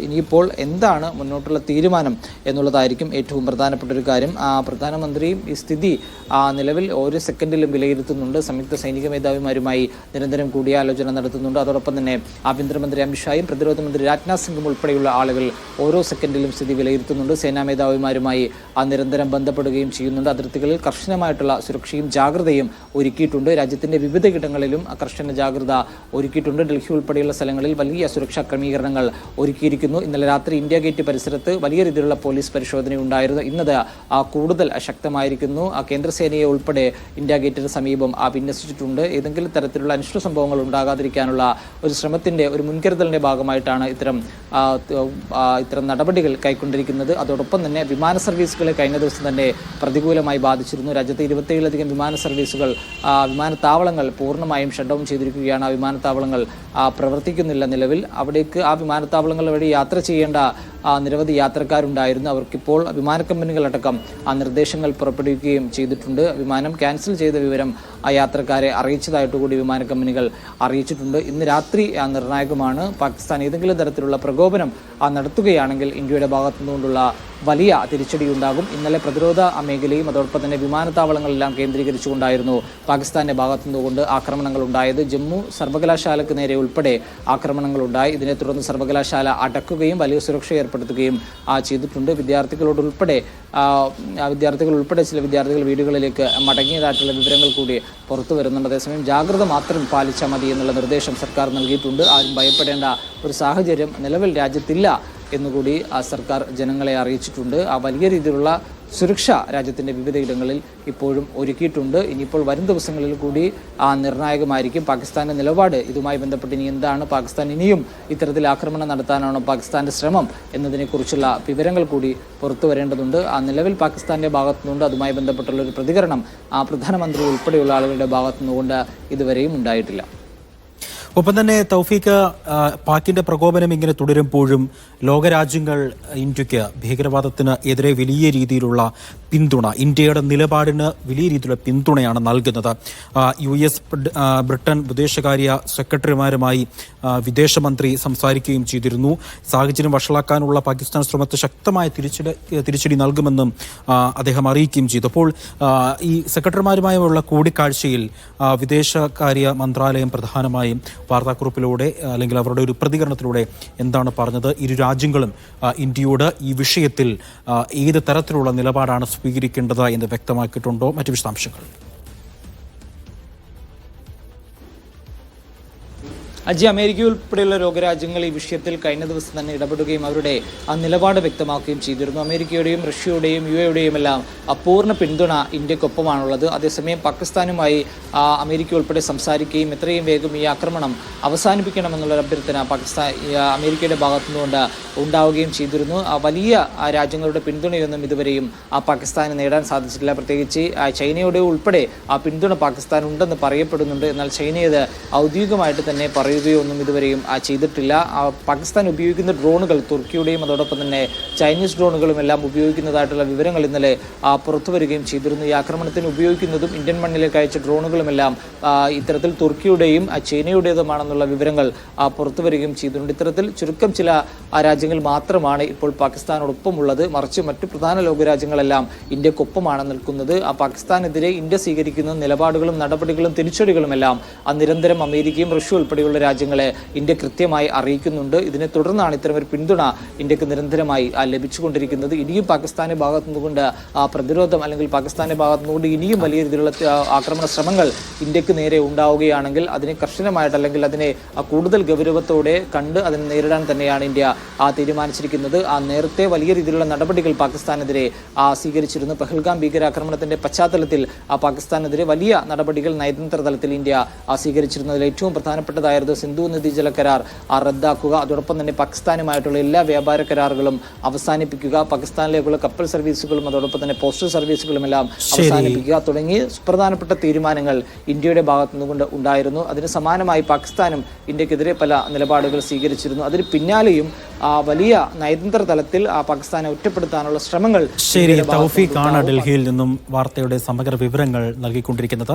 ഇനിയിപ്പോൾ എന്താണ് മുന്നോട്ടുള്ള തീരുമാനം എന്നുള്ളതായിരിക്കും ഏറ്റവും പ്രധാനപ്പെട്ട ഒരു കാര്യം. പ്രധാനമന്ത്രിയും ഈ സ്ഥിതി നിലവിൽ ഓരോ സെക്കൻഡിലും വിലയിരുത്തുന്നുണ്ട്. സംയുക്ത സൈനിക മേധാവിമാരുമായി നിരന്തരം കൂടിയാലോചന നടത്തുന്നുണ്ട്. അതോടൊപ്പം തന്നെ ആഭ്യന്തരമന്ത്രി അമിത്ഷായും പ്രതിരോധ മന്ത്രി രാജ്നാഥ് സിംഗും ഉൾപ്പെടെയുള്ള ആളുകൾ ഓരോ സെക്കൻഡിലും സ്ഥിതി വിലയിരുത്തുന്നുണ്ട്. സേനാ മേധാവിമാരുമായി നിരന്തരം ബന്ധപ്പെടുകയും ചെയ്യുന്നുണ്ട്. അതിർത്തികളിൽ കർശനമായിട്ടുള്ള സുരക്ഷയും ജാഗ്രതയും ഒരുക്കിയിട്ടുണ്ട്. രാജ്യത്തിന്റെ വിവിധയിടങ്ങളിലും കർശന ജാഗ്രത ഒരുക്കിയിട്ടുണ്ട്. ഡൽഹി ഉൾപ്പെടെയുള്ള സ്ഥലങ്ങളിൽ വലിയ സുരക്ഷാ ക്രമീകരണങ്ങൾ ഒരുക്കിയിരിക്കുന്നു. ഇന്നലെ രാത്രി ഇന്ത്യ ഗേറ്റ് പരിസരത്ത് വലിയ രീതിയിലുള്ള പോലീസ് പരിശോധനയുണ്ടായിരുന്നു. ഇന്നത് കൂടുതൽ ശക്തമായിരിക്കുന്നു. കേന്ദ്രസേനയെ ഉൾപ്പെടെ ഇന്ത്യ ഗേറ്റിന് സമീപം വിന്യസിച്ചിട്ടുണ്ട്. ഏതെങ്കിലും തരത്തിലുള്ള അനിഷ്ട സംഭവങ്ങൾ ഉണ്ടാകാതിരിക്കാനുള്ള ഒരു ശ്രമത്തിന്റെ ഒരു മുൻകരുതലിന്റെ ഭാഗമായിട്ടാണ് ഇത്തരം നടപടികൾ കൈക്കൊണ്ടിരിക്കുന്നത്. അതോടൊപ്പം തന്നെ വിമാന സർവീസുകളെ കഴിഞ്ഞ ദിവസം തന്നെ പ്രതികൂലമായി ബാധിച്ചിരുന്നു. രാജ്യത്തെ 27ലധികം വിമാന സർവീസുകൾ വിമാനത്താവളങ്ങൾ പൂർണ്ണമായും ഷട്ട് ഡൗൺ ചെയ്തിരിക്കുകയാണ്. വിമാനത്താവളങ്ങൾ പ്രവർത്തിക്കുന്നില്ല നിലവിൽ. അവിടേക്ക് വിമാനത്താവളങ്ങൾ വഴി യാത്ര ചെയ്യേണ്ട നിരവധി യാത്രക്കാരുണ്ടായിരുന്നു. അവർക്കിപ്പോൾ വിമാന കമ്പനികളടക്കം നിർദ്ദേശങ്ങൾ പുറപ്പെടുവിക്കുകയും ചെയ്തിട്ടുണ്ട്. വിമാനം ക്യാൻസൽ ചെയ്ത വിവരം യാത്രക്കാരെ അറിയിച്ചതായിട്ട് കൂടി വിമാന കമ്പനികൾ അറിയിച്ചിട്ടുണ്ട്. ഇന്ന് രാത്രി നിർണായകമാണ്. പാകിസ്ഥാൻ ഏതെങ്കിലും തരത്തിലുള്ള പ്രകോപനം നടത്തുകയാണെങ്കിൽ ഇന്ത്യയുടെ ഭാഗത്തു നിന്നുകൊണ്ടുള്ള വലിയ തിരിച്ചടി ഉണ്ടാകും. ഇന്നലെ പ്രതിരോധ മേഖലയും അതോടൊപ്പം തന്നെ വിമാനത്താവളങ്ങളെല്ലാം കേന്ദ്രീകരിച്ചുകൊണ്ടായിരുന്നു പാകിസ്ഥാന്റെ ഭാഗത്തു നിന്നുകൊണ്ട് ആക്രമണങ്ങൾ ഉണ്ടായത്. ജമ്മു സർവകലാശാലയ്ക്ക് നേരെ ഉൾപ്പെടെ ആക്രമണങ്ങൾ ഉണ്ടായി. ഇതിനെ തുടർന്ന് സർവകലാശാല അടക്കുകയും വലിയ സുരക്ഷ ഏർപ്പെടുത്തുകയും ചെയ്തിട്ടുണ്ട്. വിദ്യാർത്ഥികൾ ഉൾപ്പെടെ ചില വിദ്യാർത്ഥികൾ വീടുകളിലേക്ക് മടങ്ങിയതായിട്ടുള്ള വിവരങ്ങൾ കൂടി പുറത്തു വരുന്നുണ്ട്. അതേസമയം ജാഗ്രത മാത്രം പാലിച്ചാൽ മതി എന്നുള്ള നിർദ്ദേശം സർക്കാർ നൽകിയിട്ടുണ്ട്. ആരും ഭയപ്പെടേണ്ട ഒരു സാഹചര്യം നിലവിൽ രാജ്യത്തില്ല എന്നുകൂടി സർക്കാർ ജനങ്ങളെ അറിയിച്ചിട്ടുണ്ട്. വലിയ രീതിയിലുള്ള സുരക്ഷ രാജ്യത്തിൻ്റെ വിവിധയിടങ്ങളിൽ ഇപ്പോഴും ഒരുക്കിയിട്ടുണ്ട്. ഇനിയിപ്പോൾ വരും ദിവസങ്ങളിൽ കൂടി നിർണായകമായിരിക്കും പാകിസ്ഥാന്റെ നിലപാട്. ഇതുമായി ബന്ധപ്പെട്ട് ഇനി എന്താണ്, പാകിസ്ഥാൻ ഇനിയും ഇത്തരത്തിൽ ആക്രമണം നടത്താനാണോ പാകിസ്ഥാന്റെ ശ്രമം എന്നതിനെക്കുറിച്ചുള്ള വിവരങ്ങൾ കൂടി പുറത്തു വരേണ്ടതുണ്ട്. നിലവിൽ പാകിസ്ഥാന്റെ ഭാഗത്തു നിന്നുകൊണ്ട് അതുമായി ബന്ധപ്പെട്ടുള്ള ഒരു പ്രതികരണം പ്രധാനമന്ത്രി ഉൾപ്പെടെയുള്ള ആളുകളുടെ ഭാഗത്തു നിന്നുകൊണ്ട് ഇതുവരെയും ഉണ്ടായിട്ടില്ല. ഒപ്പം തന്നെ തൗഫീഖ്, പാക്കിന്റെ പ്രകോപനം ഇങ്ങനെ തുടരുമ്പോഴും ലോകരാജ്യങ്ങൾ ഇന്ത്യക്ക് ഭീകരവാദത്തിന് എതിരെ വലിയ രീതിയിലുള്ള പിന്തുണ, ഇന്ത്യയുടെ നിലപാടിന് വലിയ രീതിയിലുള്ള പിന്തുണയാണ് നൽകുന്നത്. US, ബ്രിട്ടൻ വിദേശകാര്യ സെക്രട്ടറിമാരുമായി വിദേശമന്ത്രി സംസാരിക്കുകയും ചെയ്തിരുന്നു. സാഹചര്യം വഷളാക്കാനുള്ള പാകിസ്ഥാൻ ശ്രമത്തെ ശക്തമായ തിരിച്ചടി നൽകുമെന്നും അദ്ദേഹം അറിയിക്കുകയും ചെയ്തു. അപ്പോൾ ഈ സെക്രട്ടറിമാരുമായുള്ള കൂടിക്കാഴ്ചയിൽ വിദേശകാര്യ മന്ത്രാലയം പ്രധാനമായും വാർത്താക്കുറിപ്പിലൂടെ അല്ലെങ്കിൽ അവരുടെ ഒരു പ്രതികരണത്തിലൂടെ എന്താണ് പറഞ്ഞത്? ഇരു രാജ്യങ്ങളും ഇന്ത്യയോട് ഈ വിഷയത്തിൽ ഏത് തരത്തിലുള്ള നിലപാടാണ് സ്വീകരിക്കേണ്ടത് എന്ന് വ്യക്തമാക്കിയിട്ടുണ്ടോ? മറ്റു വിശദാംശങ്ങൾ അമേരിക്ക ഉൾപ്പെടെയുള്ള ലോകരാജ്യങ്ങൾ ഈ വിഷയത്തിൽ കഴിഞ്ഞ ദിവസം തന്നെ ഇടപെടുകയും അവരുടെ നിലപാട് വ്യക്തമാക്കുകയും ചെയ്തിരുന്നു. അമേരിക്കയുടെയും റഷ്യയുടെയും UAEയുടെയും എല്ലാം പൂർണ്ണ പിന്തുണ ഇന്ത്യക്കൊപ്പമാണുള്ളത്. അതേസമയം പാകിസ്ഥാനുമായി അമേരിക്ക ഉൾപ്പെടെ സംസാരിക്കുകയും എത്രയും വേഗം ഈ ആക്രമണം അവസാനിപ്പിക്കണമെന്നുള്ള അഭ്യർത്ഥന അമേരിക്കയുടെ ഭാഗത്തുനിന്നുകൊണ്ട് ഉണ്ടാവുകയും ചെയ്തിരുന്നു. വലിയ രാജ്യങ്ങളുടെ പിന്തുണയൊന്നും ഇതുവരെയും പാകിസ്ഥാന് നേടാൻ സാധിച്ചിട്ടില്ല. പ്രത്യേകിച്ച് ചൈനയുടെ ഉൾപ്പെടെ പിന്തുണ പാകിസ്ഥാൻ ഉണ്ടെന്ന് പറയപ്പെടുന്നുണ്ട്. എന്നാൽ ചൈനയത് ഔദ്യോഗികമായിട്ട് തന്നെ പറയുകയൊന്നും ഇതുവരെയും ചെയ്തിട്ടില്ല. പാകിസ്ഥാൻ ഉപയോഗിക്കുന്ന ഡ്രോണുകൾ തുർക്കിയുടെയും അതോടൊപ്പം തന്നെ ചൈനീസ് ഡ്രോണുകളും എല്ലാം ഉപയോഗിക്കുന്നതായിട്ടുള്ള വിവരങ്ങൾ ഇന്നലെ പുറത്തു വരികയും ചെയ്തിരുന്നു. ഈ ആക്രമണത്തിന് ഉപയോഗിക്കുന്നതും ഇന്ത്യൻ മണ്ണിലേക്ക് അയച്ച ഡ്രോണുകളുമെല്ലാം ഇത്തരത്തിൽ തുർക്കിയുടെയും ചൈനയുടേതുമാണെന്നുള്ള വിവരങ്ങൾ പുറത്തു വരികയും ചെയ്തിട്ടുണ്ട്. ഇത്തരത്തിൽ ചുരുക്കം ചില രാജ്യങ്ങൾ മാത്രമാണ് ഇപ്പോൾ പാകിസ്ഥാനോടൊപ്പമുള്ളത്. മറിച്ച് മറ്റു പ്രധാന ലോകരാജ്യങ്ങളെല്ലാം ഇന്ത്യക്കൊപ്പമാണ് നിൽക്കുന്നത്. പാകിസ്ഥാനെതിരെ ഇന്ത്യ സ്വീകരിക്കുന്ന നിലപാടുകളും നടപടികളും തിരിച്ചടികളുമെല്ലാം നിരന്തരം അമേരിക്കയും റഷ്യ ഉൾപ്പെടെയുള്ള രാജ്യങ്ങളെ ഇന്ത്യ കൃത്യമായി അറിയിക്കുന്നുണ്ട്. ഇതിനെ തുടർന്നാണ് ഇത്തരമൊരു പിന്തുണ ഇന്ത്യക്ക് നിരന്തരമായി ലഭിച്ചുകൊണ്ടിരിക്കുന്നത്. ഇനിയും പാകിസ്ഥാന്റെ ഭാഗത്തു നിന്നുകൊണ്ട് പ്രതിരോധം അല്ലെങ്കിൽ പാകിസ്ഥാന്റെ ഭാഗത്തു നിന്നുകൊണ്ട് ഇനിയും വലിയ രീതിയിലുള്ള ആക്രമണ ശ്രമങ്ങൾ ഇന്ത്യക്ക് നേരെ ഉണ്ടാവുകയാണെങ്കിൽ അതിനെ കർശനമായിട്ട് അല്ലെങ്കിൽ അതിനെ കൂടുതൽ ഗൗരവത്തോടെ കണ്ട് അതിനെ നേരിടാൻ തന്നെയാണ് ഇന്ത്യ തീരുമാനിച്ചിരിക്കുന്നത്. നേരത്തെ വലിയ രീതിയിലുള്ള നടപടികൾ പാകിസ്ഥാനെതിരെ സ്വീകരിച്ചിരുന്നു. പഹൽഗാം ഭീകരാക്രമണത്തിന്റെ പശ്ചാത്തലത്തിൽ പാകിസ്ഥാനെതിരെ വലിയ നടപടികൾ നയതന്ത്ര തലത്തിൽ ഇന്ത്യ സ്വീകരിച്ചിരുന്നതിൽ ഏറ്റവും പ്രധാനപ്പെട്ടതായിരുന്നു സിന്ധു നദീജല കരാർ റദ്ദാക്കുക. അതോടൊപ്പം തന്നെ പാകിസ്ഥാനുമായിട്ടുള്ള എല്ലാ വ്യാപാര കരാറുകളും അവസാനിപ്പിക്കുക, പാകിസ്ഥാനിലേക്കുള്ള കപ്പൽ സർവീസുകളും അതോടൊപ്പം തന്നെ പോസ്റ്റൽ സർവീസുകളും എല്ലാം അവസാനിപ്പിക്കുക തുടങ്ങി സുപ്രധാനപ്പെട്ട തീരുമാനങ്ങൾ ഇന്ത്യയുടെ ഭാഗത്തു നിന്നുകൊണ്ട് ഉണ്ടായിരുന്നു. അതിന് സമാനമായി പാകിസ്ഥാനും ഇന്ത്യക്കെതിരെ പല നിലപാടുകൾ സ്വീകരിച്ചിരുന്നു. അതിന് പിന്നാലെയും വലിയ നയതന്ത്ര തലത്തിൽ പാകിസ്ഥാനെ ഒറ്റപ്പെടുത്താനുള്ള ശ്രമങ്ങൾ. ശരി, തൗഫീഖാണ് ഡൽഹിയിൽ നിന്നും വാർത്തയുടെ സമഗ്ര വിവരങ്ങൾ നൽകിക്കൊണ്ടിരിക്കുന്നത്.